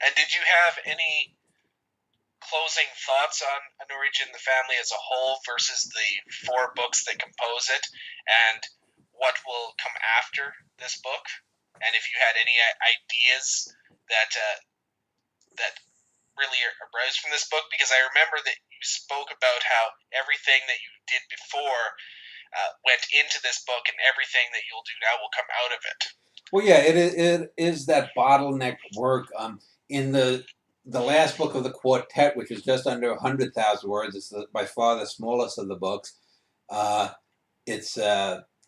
And did you have any closing thoughts on A Norwegian the Family as a whole versus the four books that compose it, and what will come after this book? And if you had any ideas that that really arose from this book, because I remember that you spoke about how everything that you did before went into this book, and everything that you'll do now will come out of it. Well, yeah, it is that bottleneck work. In the last book of the quartet, which is just under 100,000 words, it's by far the smallest of the books. Uh, it's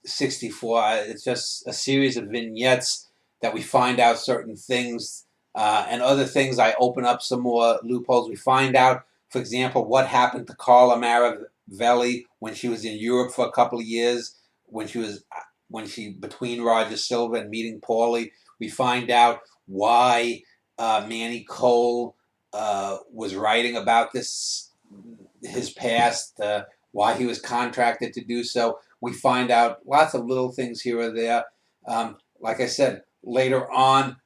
64. It's just a series of vignettes that we find out certain things, and other things. I open up some more loopholes. We find out, for example, what happened to Carla Maravelli when she was in Europe for a couple of years, when she between Roger Silver and meeting Paulie. We find out why Manny Cole was writing about his past, why he was contracted to do so. We find out lots of little things here or there. Like I said, later on,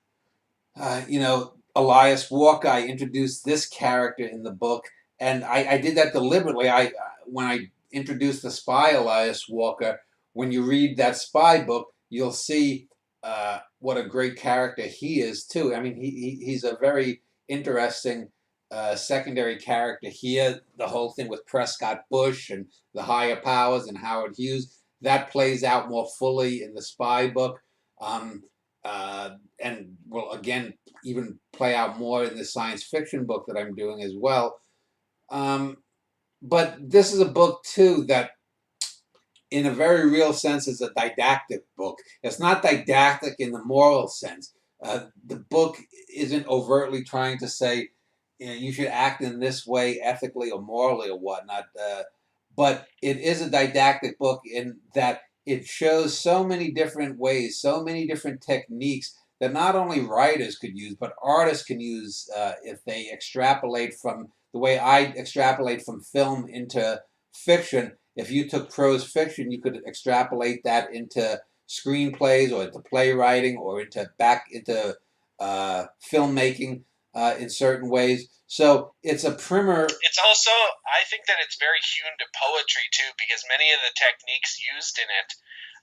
Elias Walker, I introduced this character in the book, and I did that deliberately. When I introduced the spy Elias Walker, when you read that spy book, you'll see what a great character he is too. I mean, he's a very interesting secondary character here. The whole thing with Prescott Bush and the higher powers and Howard Hughes, that plays out more fully in the spy book. Um, and will again even play out more in the science fiction book that I'm doing as well. Um, but this is a book too that, in a very real sense, is a didactic book. It's not didactic in the moral sense. The book isn't overtly trying to say, you should act in this way ethically or morally or whatnot. But it is a didactic book in that it shows so many different ways, so many different techniques that not only writers could use, but artists can use if they extrapolate from the way I extrapolate from film into fiction. If you took prose fiction, you could extrapolate that into screenplays or into playwriting or into filmmaking in certain ways. So it's a primer. It's also, I think that it's very hewn to poetry too, because many of the techniques used in it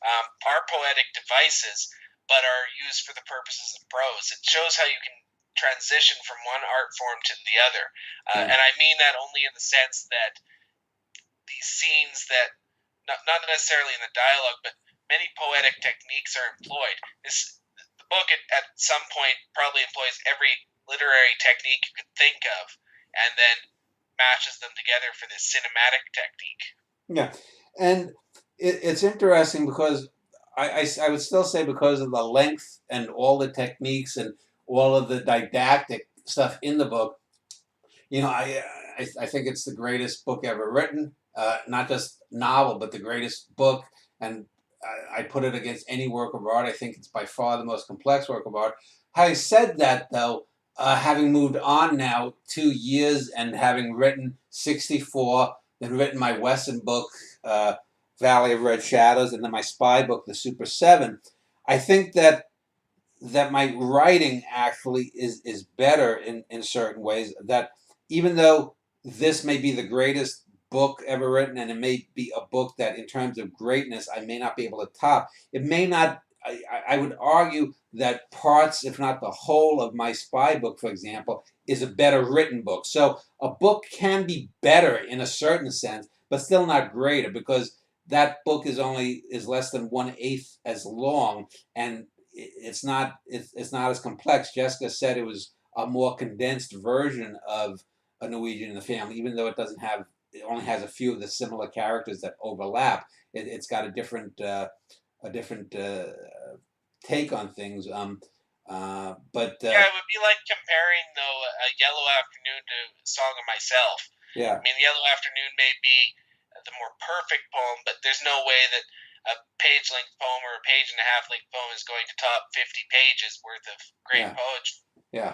are poetic devices, but are used for the purposes of prose. It shows how you can transition from one art form to the other, Yeah, and I mean that only in the sense that these scenes that not necessarily in the dialogue, but many poetic techniques are employed. The book at some point probably employs every literary technique you could think of, and then matches them together for this cinematic technique. yeah, and it's interesting because I would still say, because of the length and all the techniques and all of the didactic stuff in the book, I think it's the greatest book ever written. Not just novel, but the greatest book. And I put it against any work of art. I think it's by far the most complex work of art. Having said that, though, having moved on now 2 years and having written 64, then written my Western book, Valley of Red Shadows, and then my spy book, The Super Seven, I think that my writing actually is better in certain ways. That even though this may be the greatest book ever written, and it may be a book that, in terms of greatness, I may not be able to top, it may not. I would argue that parts, if not the whole, of my spy book, for example, is a better written book. So a book can be better in a certain sense, but still not greater, because that book is less than 1/8 as long, and it's not as complex. Jessica said it was a more condensed version of A Norwegian in the Family, even though it only has a few of the similar characters that overlap. It's got a different take on things. But Yeah, it would be like comparing though a Yellow Afternoon to Song of Myself. I yeah, mean, the Yellow Afternoon may be the more perfect poem, but there's no way that a page length poem or a page and a half length poem is going to top 50 pages worth of great yeah, poetry. yeah.